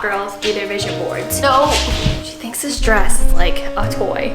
hot girls do their vision boards. No, she thinks this dress is like a toy.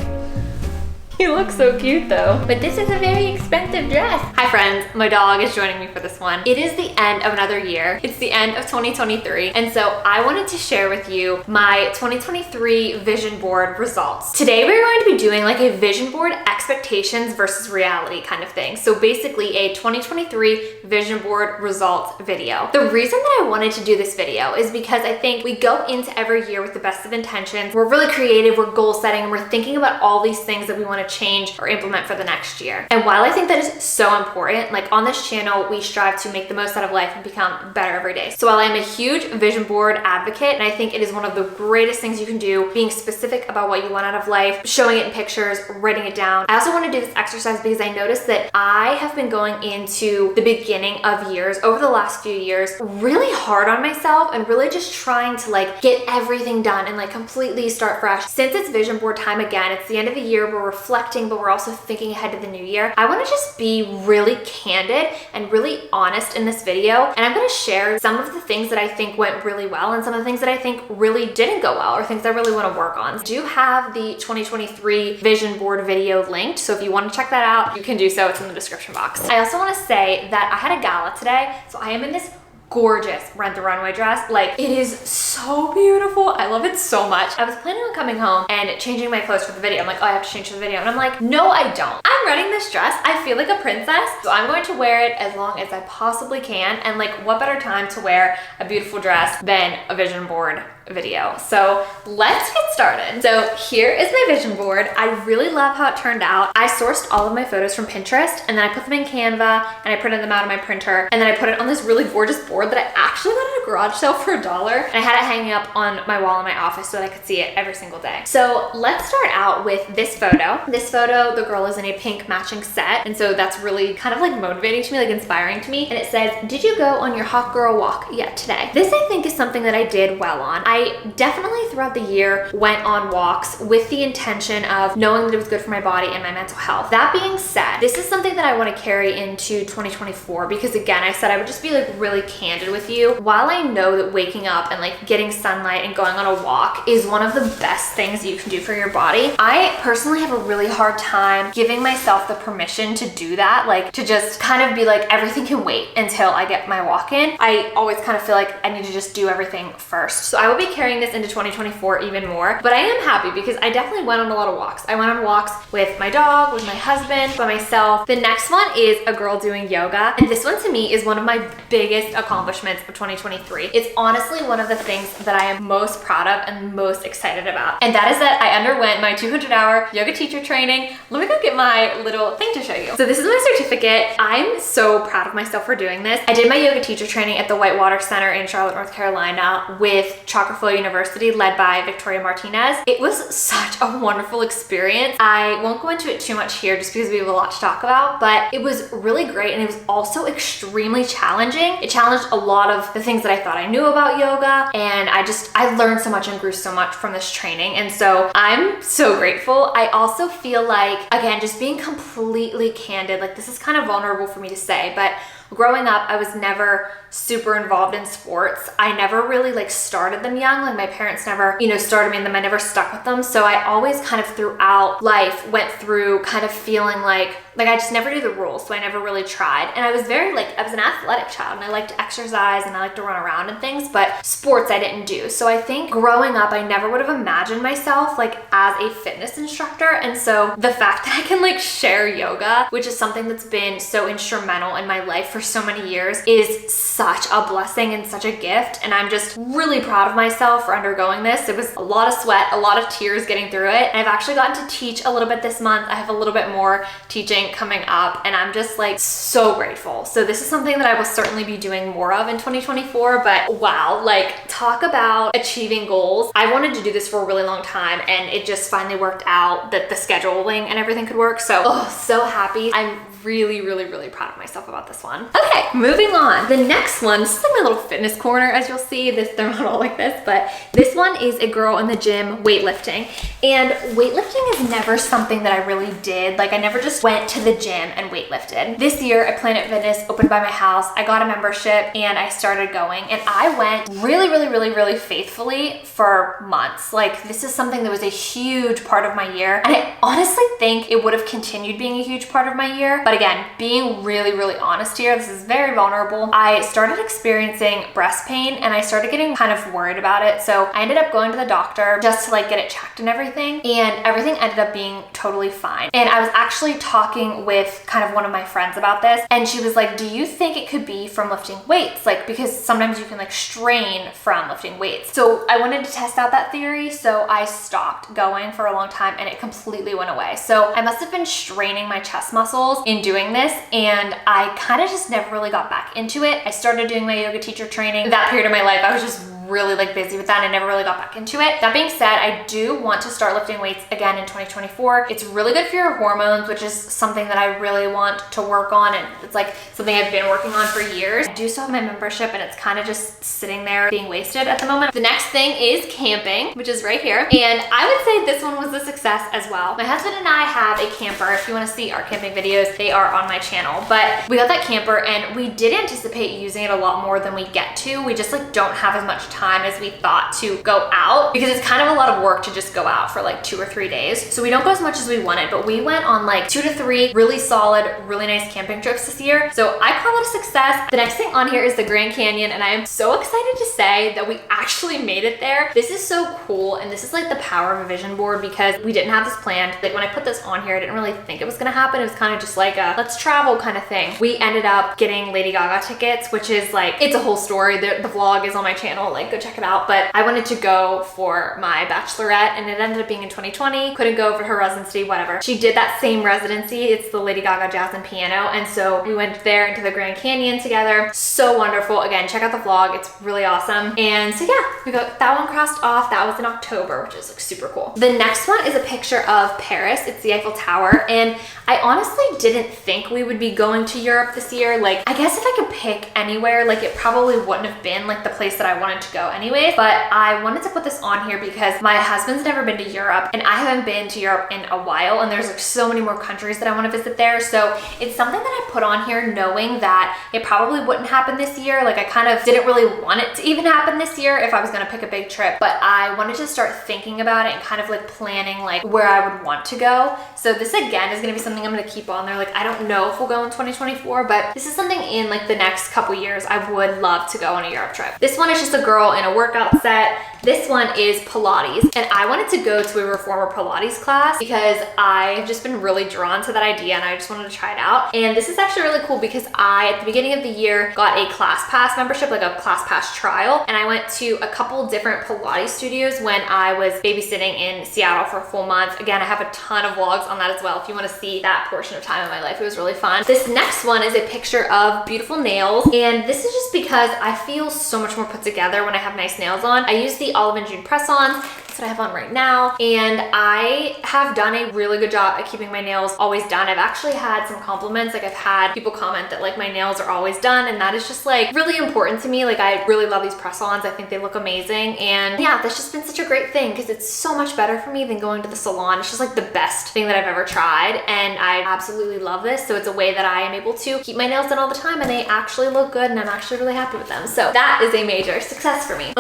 You look so cute though. But this is a very expensive dress. Hi friends, my dog is joining me for this one. It is the end of another year. It's the end of 2023. And so I wanted to share with you my 2023 vision board results. Today we're going to be doing like a vision board expectations versus reality kind of thing. So basically a 2023 vision board results video. The reason that I wanted to do this video is because I think we go into every year with the best of intentions. We're really creative, we're goal setting, and we're thinking about all these things that we want to change or implement for the next year. And while I think that is so important, like on this channel, we strive to make the most out of life and become better every day. So while I'm a huge vision board advocate, and I think it is one of the greatest things you can do, being specific about what you want out of life, showing it in pictures, writing it down, I also want to do this exercise because I noticed that I have been going into the beginning of years over the last few years really hard on myself and really just trying to like get everything done and like completely start fresh. Since it's vision board time again, it's the end of the year, we're reflecting, but we're also thinking ahead to the new year. I want to just be really candid and really honest in this video. And I'm going to share some of the things that I think went really well and some of the things that I think really didn't go well or things I really want to work on. I do have the 2023 vision board video linked. So if you want to check that out, you can do so. It's in the description box. I also want to say that I had a gala today. So I am in this gorgeous Rent the Runway dress. Like, it is so beautiful. I love it so much. I was planning on coming home and changing my clothes for the video. I'm like, oh, I have to change for the video. And I'm like, no, I don't. I'm renting this dress. I feel like a princess. So I'm going to wear it as long as I possibly can. And like, what better time to wear a beautiful dress than a vision board video. So let's get started. So here is my vision board. I really love how it turned out. I sourced all of my photos from Pinterest and then I put them in Canva and I printed them out on my printer and then I put it on this really gorgeous board that I actually got at a garage sale for $1. And I had it hanging up on my wall in my office so that I could see it every single day. So let's start out with this photo. This photo, the girl is in a pink matching set. And so that's really kind of like motivating to me, like inspiring to me. And it says, did you go on your hot girl walk yet today? This I think is something that I did well on. I definitely throughout the year went on walks with the intention of knowing that it was good for my body and my mental health. That being said, this is something that I want to carry into 2024 because again, I said I would just be like really candid with you. While I know that waking up and like getting sunlight and going on a walk is one of the best things you can do for your body, I personally have a really hard time giving myself the permission to do that, like to just kind of be like, everything can wait until I get my walk in. I always kind of feel like I need to just do everything first. So I will be carrying this into 2024 even more, but I am happy because I definitely went on a lot of walks. I went on walks with my dog, with my husband, by myself. The next one is a girl doing yoga. And this one to me is one of my biggest accomplishments of 2023. It's honestly one of the things that I am most proud of and most excited about. And that is that I underwent my 200-hour yoga teacher training. Let me go get my little thing to show you. So this is my certificate. I'm so proud of myself for doing this. I did my yoga teacher training at the Whitewater Center in Charlotte, North Carolina with Chakra Flow University led by Victoria Martinez. It was such a wonderful experience. I won't go into it too much here just because we have a lot to talk about, but it was really great and it was also extremely challenging. It challenged a lot of the things that I thought I knew about yoga and I learned so much and grew so much from this training, and so I'm so grateful. I also feel like, again, just being completely candid, like this is kind of vulnerable for me to say, but growing up, I was never super involved in sports. I never really like started them young. Like my parents never, started me in them. I never stuck with them. So I always kind of throughout life went through kind of feeling like I just never knew the rules. So I never really tried. And I was I was an athletic child and I liked to exercise and I liked to run around and things, but sports I didn't do. So I think growing up, I never would have imagined myself like as a fitness instructor. And so the fact that I can like share yoga, which is something that's been so instrumental in my life for so many years, is such a blessing and such a gift. And I'm just really proud of myself for undergoing this. It was a lot of sweat, a lot of tears getting through it. And I've actually gotten to teach a little bit this month. I have a little bit more teaching coming up and I'm just like so grateful. So this is something that I will certainly be doing more of in 2024, but wow, like talk about achieving goals. I wanted to do this for a really long time and it just finally worked out that the scheduling and everything could work. So, so happy. I'm really, really, really proud of myself about this one. Okay, moving on. The next next one, this is like my little fitness corner, as you'll see. They're not all like this, but this one is a girl in the gym weightlifting. And weightlifting is never something that I really did. Like I never just went to the gym and weightlifted. This year at Planet Fitness opened by my house. I got a membership and I started going, and I went really faithfully for months. Like this is something that was a huge part of my year. And I honestly think it would have continued being a huge part of my year. But again, being really honest here, this is very vulnerable. I started experiencing breast pain and I started getting kind of worried about it. So I ended up going to the doctor just to like get it checked and everything. And everything ended up being totally fine. And I was actually talking with kind of one of my friends about this. And she was like, do you think it could be from lifting weights? Like, because sometimes you can like strain from lifting weights. So I wanted to test out that theory. So I stopped going for a long time and it completely went away. So I must have been straining my chest muscles in doing this. And I kind of just never really got back into it. I started doing my yoga teacher training. That period of my life, I was just really like busy with that and I never really got back into it. That being said, I do want to start lifting weights again in 2024. It's really good for your hormones, which is something that I really want to work on, and it's like something I've been working on for years. I do still have my membership and it's kind of just sitting there being wasted at the moment. The next thing is camping, which is right here. And I would say this one was a success as well. My husband and I have a camper. If you want to see our camping videos, they are on my channel. But we got that camper and we did anticipate using it a lot more than we get to. We just like don't have as much time as we thought to go out, because it's kind of a lot of work to just go out for like 2 or 3 days. So we don't go as much as we wanted, but we went on like 2 to 3 really solid, really nice camping trips this year. So I call it a success. The next thing on here is the Grand Canyon, and I am so excited to say that we actually made it there. This is so cool, and this is like the power of a vision board, because we didn't have this planned. Like when I put this on here, I didn't really think it was gonna happen. It was kind of just like a let's travel kind of thing. We ended up getting Lady Gaga tickets, which is like, it's a whole story. The vlog is on my channel, like go check it out. But I wanted to go for my bachelorette and it ended up being in 2020. Couldn't go for her residency, whatever. She did that same residency. It's the Lady Gaga Jazz and Piano. And so we went there into the Grand Canyon together. So wonderful. Again, check out the vlog. It's really awesome. And so yeah, we got that one crossed off. That was in October, which is like super cool. The next one is a picture of Paris. It's the Eiffel Tower. And I honestly didn't think we would be going to Europe this year. Like, I guess if I could pick anywhere, like it probably wouldn't have been like the place that I wanted to go anyways. But I wanted to put this on here because my husband's never been to Europe and I haven't been to Europe in a while, and there's like so many more countries that I want to visit there. So it's something that I put on here knowing that it probably wouldn't happen this year. Like I kind of didn't really want it to even happen this year if I was going to pick a big trip, but I wanted to start thinking about it and kind of like planning like where I would want to go. So this again is going to be something I'm going to keep on there. Like I don't know if we'll go in 2024, but this is something in like the next couple years I would love to go on a Europe trip. This one is just a girl in a workout set. This one is Pilates, and I wanted to go to a reformer Pilates class because I've just been really drawn to that idea and I just wanted to try it out. And this is actually really cool because I, at the beginning of the year, got a class pass membership, like a class pass trial. And I went to a couple different Pilates studios when I was babysitting in Seattle for a full month. Again, I have a ton of vlogs on that as well if you want to see that portion of time in my life. It was really fun. This next one is a picture of beautiful nails. And this is just because I feel so much more put together when I have nice nails on. I use the Olive and June press-ons. That's what I have on right now. And I have done a really good job at keeping my nails always done. I've actually had some compliments. Like I've had people comment that like my nails are always done, and that is just like really important to me. Like I really love these press-ons. I think they look amazing. And yeah, that's just been such a great thing because it's so much better for me than going to the salon. It's just like the best thing that I've ever tried. And I absolutely love this. So it's a way that I am able to keep my nails done all the time and they actually look good and I'm actually really happy with them. So that is a major success for me.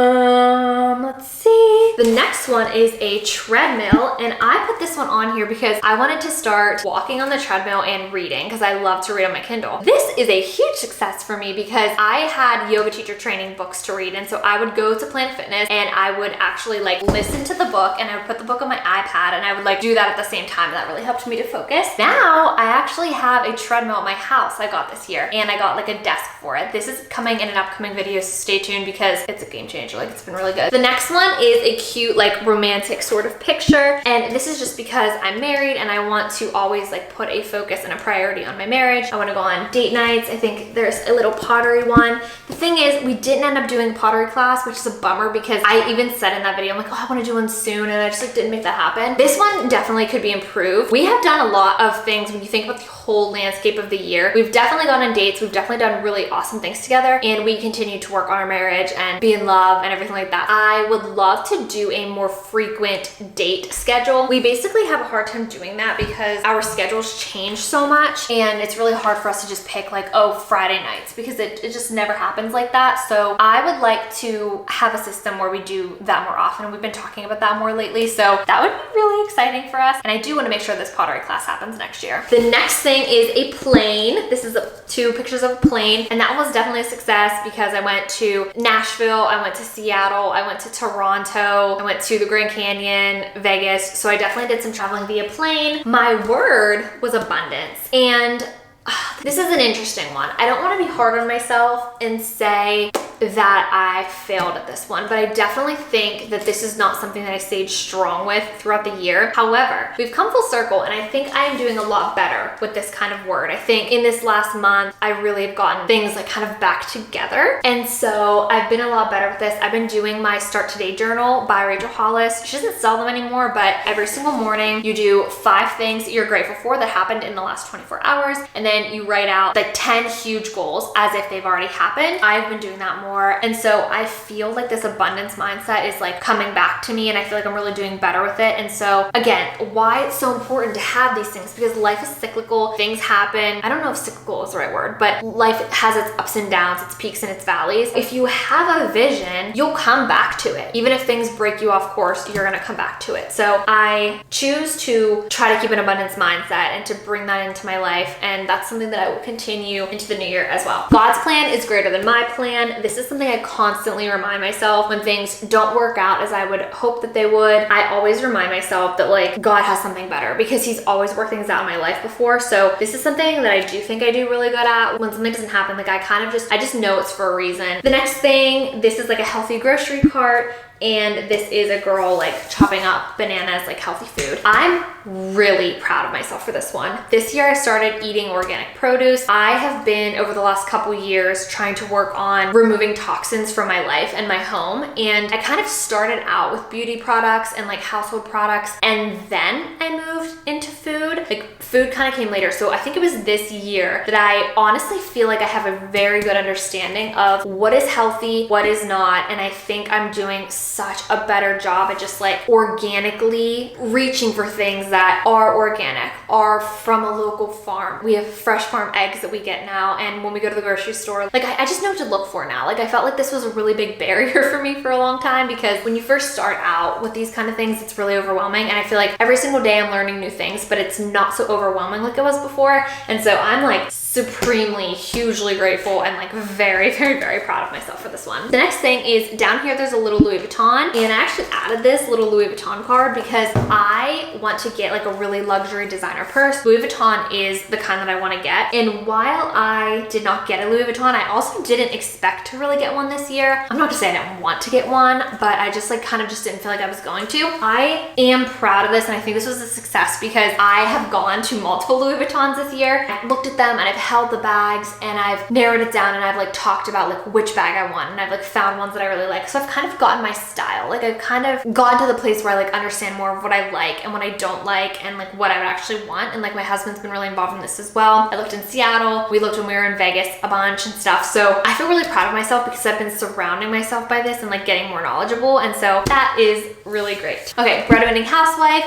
Let's see. The next one is a treadmill, and I put this one on here because I wanted to start walking on the treadmill and reading because I love to read on my Kindle. This is a huge success for me because I had yoga teacher training books to read, and so I would go to Planet Fitness and I would actually like listen to the book and I would put the book on my iPad and I would like do that at the same time. That really helped me to focus. Now I actually have a treadmill at my house I got this year, and I got like a desk for it. This is coming in an upcoming video, so stay tuned because it's a game changer. Like it's been really good. The next one is a cute like romantic sort of picture, and this is just because I'm married and I want to always like put a focus and a priority on my marriage. I want to go on date nights. I think there's a little pottery one. The thing is, we didn't end up doing pottery class, which is a bummer because I even said in that video, I'm like, oh, I want to do one soon, and I just like didn't make that happen. This one definitely could be improved. We have done a lot of things when you think about the whole landscape of the year. We've definitely gone on dates. We've definitely done really awesome things together, and we continue to work on our marriage and be in love and everything like that. I would love to do a more frequent date schedule. We basically have a hard time doing that because our schedules change so much, and it's really hard for us to just pick like, oh, Friday nights, because it just never happens like that. So I would like to have a system where we do that more often. We've been talking about that more lately, so that would be really exciting for us, and I do want to make sure this pottery class happens next year. The next thing is a plane. This is two pictures of a plane, and that was definitely a success because I went to Nashville, I went to Seattle, I went to Toronto, I went to the Grand Canyon, Vegas, so I definitely did some traveling via plane. My word was abundance, and this is an interesting one. I don't want to be hard on myself and say that I failed at this one, but I definitely think that this is not something that I stayed strong with throughout the year. However, we've come full circle, and I think I am doing a lot better with this kind of word. I think in this last month, I really have gotten things like kind of back together, and so I've been a lot better with this. I've been doing my Start Today journal by Rachel Hollis. She doesn't sell them anymore, but every single morning you do 5 things that you're grateful for that happened in the last 24 hours, and then you write out like 10 huge goals as if they've already happened. I've been doing that more, and so I feel like this abundance mindset is like coming back to me, and I feel like I'm really doing better with it. And so again, why it's so important to have these things, because life is cyclical, things happen. I don't know if cyclical is the right word, but life has its ups and downs, its peaks and its valleys. If you have a vision, you'll come back to it. Even if things break you off course, you're gonna come back to it. So I choose to try to keep an abundance mindset and to bring that into my life, and that's something that I will continue into the new year as well. God's plan is greater than my plan. This is something I constantly remind myself when things don't work out as I would hope that they would. I always remind myself that like God has something better, because he's always worked things out in my life before. So this is something that I do think I do really good at. When something doesn't happen, like I just know it's for a reason. The next thing, this is like a healthy grocery cart, and this is a girl like chopping up bananas, like healthy food. I'm really proud of myself for this one. This year I started eating organic produce. I have been over the last couple years trying to work on removing toxins from my life and my home, and I kind of started out with beauty products and like household products, and then I moved into food. Like food kind of came later. So I think it was this year that I honestly feel like I have a very good understanding of what is healthy, what is not, and I think I'm doing such a better job at just like organically reaching for things that are organic, are from a local farm. We have fresh farm eggs that we get now, and when we go to the grocery store, like I just know what to look for now. Like I felt like this was a really big barrier for me for a long time, because when you first start out with these kind of things, it's really overwhelming, and I feel like every single day I'm learning new things, but it's not so overwhelming like it was before. And so I'm like supremely, hugely grateful and like very, very, very proud of myself for this one. The next thing is down here, there's a little Louis Vuitton, and I actually added this little Louis Vuitton card because I want to get like a really luxury designer purse. Louis Vuitton is the kind that I want to get, and while I did not get a Louis Vuitton, I also didn't expect to really get one this year. I'm not to say I didn't want to get one, but I just like kind of just didn't feel like I was going to. I am proud of this, and I think this was a success because I have gone to multiple Louis Vuittons this year. I've looked at them and I've held the bags, and I've narrowed it down, and I've like talked about like which bag I want, and I've like found ones that I really like. So I've kind of gotten my style. Like I've kind of gotten to the place where I like understand more of what I like and what I don't like, and like what I would actually want. And like my husband's been really involved in this as well. I looked in Seattle, we looked when we were in Vegas a bunch and stuff. So I feel really proud of myself because I've been surrounding myself by this and like getting more knowledgeable, and so that is really great. Okay, breadwinning housewife.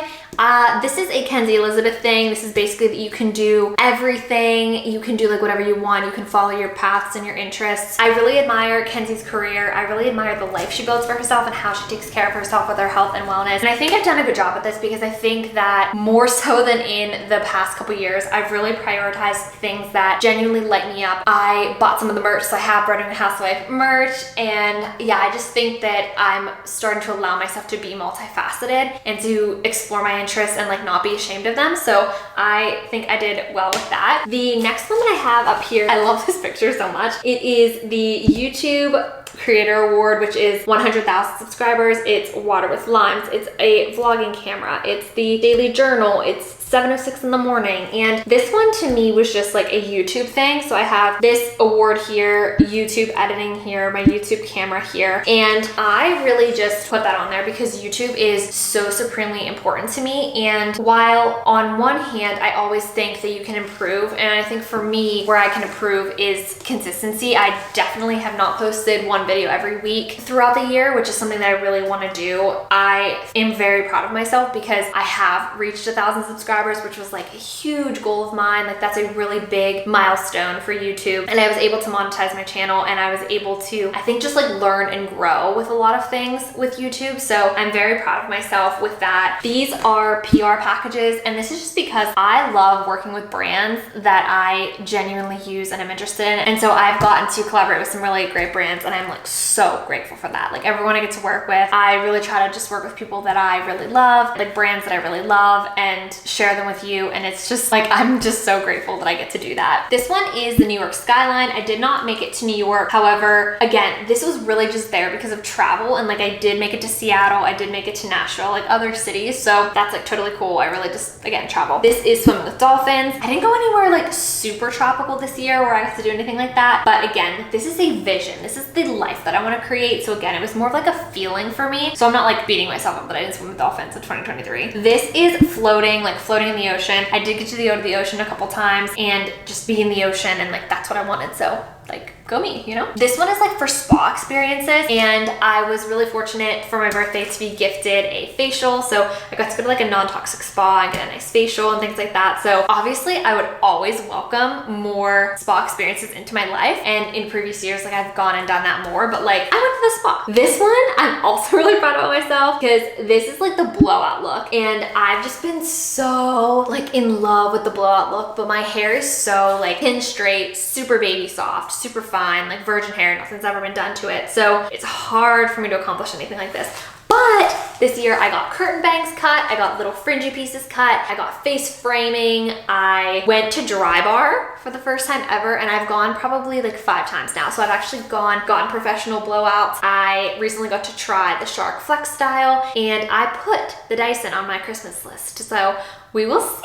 This is a Kenzie Elizabeth thing. This is basically that you can do everything. You can do like whatever you want. You can follow your paths and your interests. I really admire Kenzie's career. I really admire the life she builds for herself and how she takes care of herself with her health and wellness. And I think I've done a good job at this because I think that more so than in the past couple years, I've really prioritized things that genuinely light me up. I bought some of the merch, so I have Breadwinning Housewife merch. And yeah, I just think that I'm starting to allow myself to be multifaceted and to explore my interests and like not be ashamed of them. So I think I did well with that. The next one that I have up here, I love this picture so much. It is the YouTube Creator Award, which is 100,000 subscribers. It's water with limes. It's a vlogging camera. It's the daily journal. It's 7:06 in the morning. And this one to me was just like a YouTube thing. So I have this award here, YouTube editing here, my YouTube camera here. And I really just put that on there because YouTube is so supremely important to me. And while on one hand, I always think that you can improve, and I think for me, where I can improve is consistency. I definitely have not posted one video every week throughout the year, which is something that I really want to do. I am very proud of myself because I have reached 1,000 subscribers, which was like a huge goal of mine. Like that's a really big milestone for YouTube. And I was able to monetize my channel, and I was able to, I think, just like learn and grow with a lot of things with YouTube. So I'm very proud of myself with that. These are PR packages, and this is just because I love working with brands that I genuinely use and I'm interested in. And so I've gotten to collaborate with some really great brands, and I'm like so grateful for that. Like everyone I get to work with, I really try to just work with people that I really love, like brands that I really love, and share them with you. And it's just like, I'm just so grateful that I get to do that. This one is the New York skyline. I did not make it to New York. However, again, this was really just there because of travel. And like I did make it to Seattle, I did make it to Nashville, like other cities. So that's like totally cool. I really just, again, travel. This is swimming with dolphins. I didn't go anywhere like super tropical this year where I got to do anything like that. But again, this is a vision. This is the life that I want to create. So again, it was more of like a feeling for me. So I'm not like beating myself up that I didn't swim with dolphins in 2023. This is floating, like floating in the ocean. I did get to go to the ocean a couple times and just be in the ocean, and like that's what I wanted. So like, go me, you know? This one is like for spa experiences, and I was really fortunate for my birthday to be gifted a facial. So I got to go to like a non-toxic spa and get a nice facial and things like that. So obviously I would always welcome more spa experiences into my life. And in previous years, like I've gone and done that more, but like I went to the spa. This one, I'm also really proud of myself because this is like the blowout look. And I've just been so like in love with the blowout look, but my hair is so like pin straight, super baby soft, super fine, like virgin hair, nothing's ever been done to it. So it's hard for me to accomplish anything like this. But this year I got curtain bangs cut, I got little fringy pieces cut, I got face framing, I went to Dry Bar for the first time ever, and I've gone probably like 5 times now. So I've actually gotten professional blowouts. I recently got to try the Shark Flex style, and I put the Dyson on my Christmas list. So we will see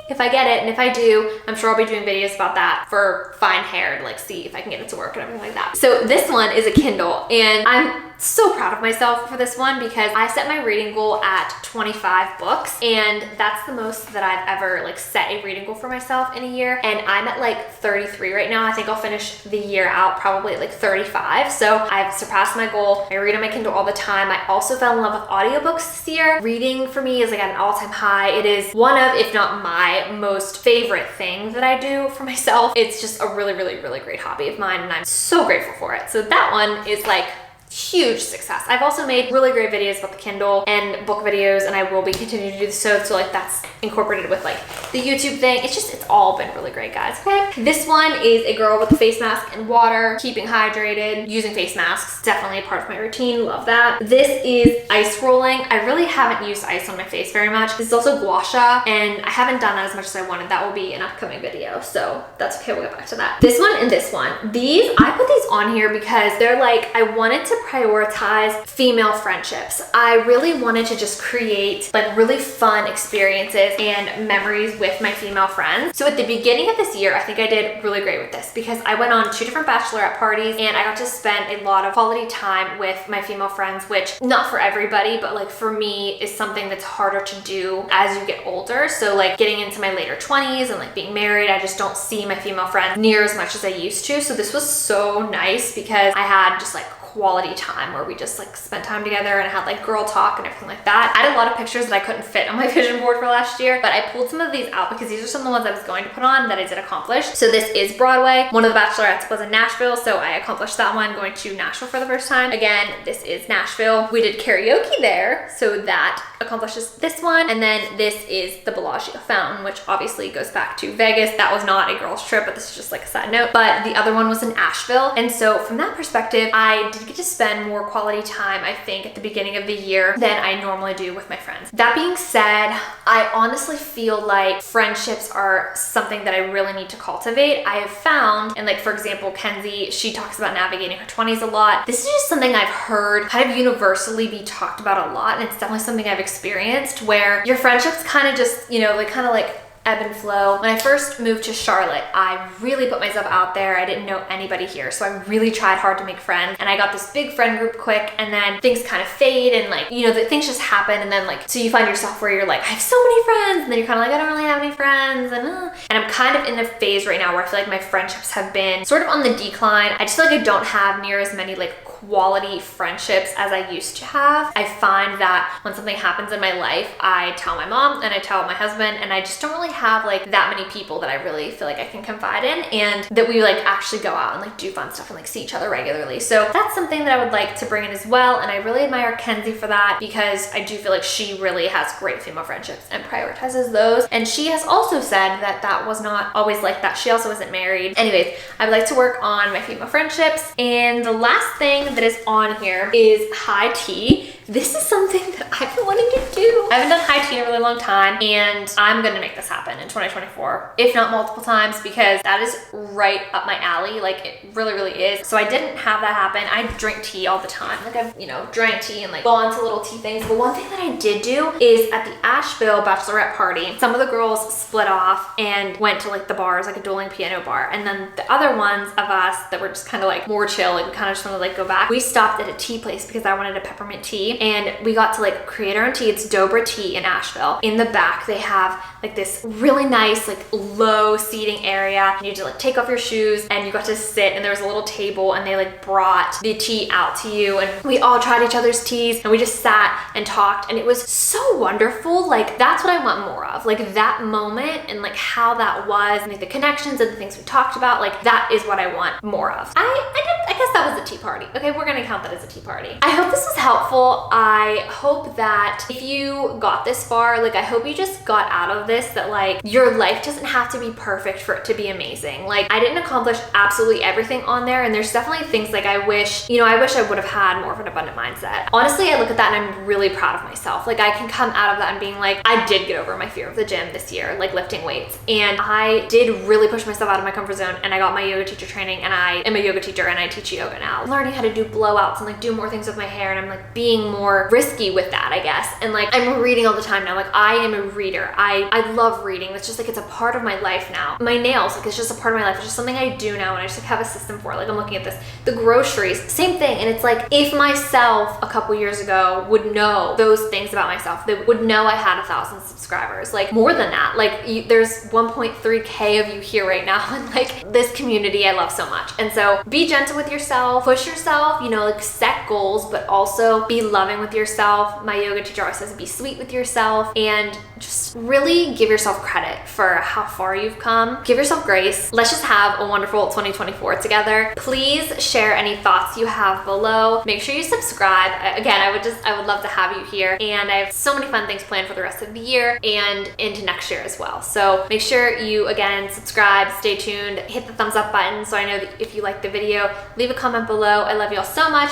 if I get it, and if I do, I'm sure I'll be doing videos about that for fine hair to like see if I can get it to work and everything like that. So this one is a Kindle, and I'm so proud of myself for this one because I set my reading goal at 25 books, and that's the most that I've ever like set a reading goal for myself in a year, and I'm at like 33 right now. I think I'll finish the year out probably at like 35. So I've surpassed my goal. I read on my Kindle all the time. I also fell in love with audiobooks this year. Reading for me is like at an all-time high. It is one of, if not my most favorite thing that I do for myself. It's just a really, really, really great hobby of mine, and I'm so grateful for it. So that one is like huge success. I've also made really great videos about the Kindle and book videos, and I will be continuing to do so. So like that's incorporated with like the YouTube thing. It's all been really great, guys. Okay. This one is a girl with a face mask and water, keeping hydrated, using face masks. Definitely a part of my routine. Love that. This is ice rolling. I really haven't used ice on my face very much. This is also gua sha, and I haven't done that as much as I wanted. That will be an upcoming video. So that's okay. We'll get back to that. This one and this one. I put these on here because they're like, I wanted to prioritize female friendships. I really wanted to just create like really fun experiences and memories with my female friends. So at the beginning of this year, I think I did really great with this because I went on 2 different bachelorette parties, and I got to spend a lot of quality time with my female friends, which not for everybody, but like for me is something that's harder to do as you get older. So like getting into my later 20s and like being married, I just don't see my female friends near as much as I used to. So this was so nice because I had just like quality time where we just like spent time together and had like girl talk and everything like that. I had a lot of pictures that I couldn't fit on my vision board for last year, but I pulled some of these out because these are some of the ones I was going to put on that I did accomplish. So this is Broadway. One of the bachelorettes was in Nashville, so I accomplished that one going to Nashville for the first time. Again, this is Nashville. We did karaoke there, so that accomplishes this one. And then this is the Bellagio Fountain, which obviously goes back to Vegas. That was not a girls trip, but this is just like a side note. But the other one was in Asheville. And so from that perspective, I did get to spend more quality time, I think, at the beginning of the year than I normally do with my friends. That being said, I honestly feel like friendships are something that I really need to cultivate. I have found, and like for example, Kenzie, she talks about navigating her 20s a lot. This is just something I've heard kind of universally be talked about a lot, and it's definitely something I've experienced where your friendships kind of just, you know, like kind of like ebb and flow. When I first moved to Charlotte, I really put myself out there. I didn't know anybody here, so I really tried hard to make friends, and I got this big friend group quick, and then things kind of fade, and like, you know, the things just happen, and then like, so you find yourself where you're like, I have so many friends, and then you're kind of like, I don't really have any friends, and I'm kind of in a phase right now where I feel like my friendships have been sort of on the decline. I just feel like I don't have near as many like quality friendships as I used to have. I find that when something happens in my life, I tell my mom and I tell my husband, and I just don't really have like that many people that I really feel like I can confide in, and that we like actually go out and like do fun stuff and like see each other regularly. So that's something that I would like to bring in as well, and I really admire Kenzie for that, because I do feel like she really has great female friendships and prioritizes those. And she has also said that that was not always like that. She also isn't married. Anyways, I'd like to work on my female friendships. And the last thing that is on here is high tea. This is something that I've been wanting to do. I haven't done high tea in a really long time, and I'm gonna make this happen in 2024, if not multiple times, because that is right up my alley. Like, it really, really is. So I didn't have that happen. I drink tea all the time. Like, I've, you know, drank tea and like gone to little tea things. But one thing that I did do is at the Asheville bachelorette party, some of the girls split off and went to like the bars, like a dueling piano bar. And then the other ones of us that were just kind of like more chill, like we kind of just wanted to like go back, we stopped at a tea place because I wanted a peppermint tea. And we got to like create our own tea. It's Dobra Tea in Asheville. In the back, they have like this really nice, like low seating area. You had to like take off your shoes, and you got to sit, and there was a little table, and they like brought the tea out to you, and we all tried each other's teas, and we just sat and talked, and it was so wonderful. Like, that's what I want more of. Like, that moment and like how that was, and like the connections and the things we talked about, like that is what I want more of. I guess that was a tea party. Okay, we're gonna count that as a tea party. I hope this was helpful. I hope that if you got this far, like I hope you just got out of this that like your life doesn't have to be perfect for it to be amazing. Like, I didn't accomplish absolutely everything on there, and there's definitely things like I wish I would have had more of an abundant mindset. Honestly, I look at that and I'm really proud of myself. Like, I can come out of that and being like, I did get over my fear of the gym this year, like lifting weights, and I did really push myself out of my comfort zone, and I got my yoga teacher training, and I am a yoga teacher and I teach yoga now. I'm learning how to do blowouts and like do more things with my hair, and I'm like being more risky with that, I guess. And like, I'm reading all the time now. Like, I am a reader. I love reading. It's just like, it's a part of my life now. My nails, like, it's just a part of my life. It's just something I do now, and I just like have a system for it. Like, I'm looking at this. The groceries, same thing. And it's like, if myself a couple years ago would know those things about myself, they would know I had 1,000 subscribers, like more than that. Like, there's 1.3K of you here right now, and like this community I love so much. And so be gentle with yourself, push yourself, you know, like set goals, but also be loving with yourself. My yoga teacher always says be sweet with yourself, and just really give yourself credit for how far you've come. Give yourself grace. Let's just have a wonderful 2024 together. Please share any thoughts you have below. Make sure you subscribe. Again, I would love to have you here, and I have so many fun things planned for the rest of the year and into next year as well. So make sure you, again, subscribe, stay tuned, hit the thumbs up button so I know that if you like the video. Leave a comment below. I love y'all so much,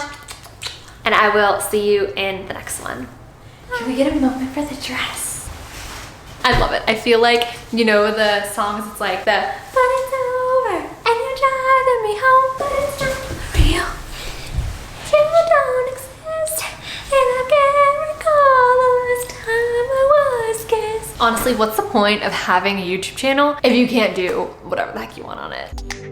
and I will see you in the next one. Can we get a moment for the dress? I love it. I feel like, you know, the songs, it's like the, but it's over, and you're driving me home, but it's not real. You don't exist, and I can't recall the last time I was kissed. Honestly, what's the point of having a YouTube channel if you can't do whatever the heck you want on it?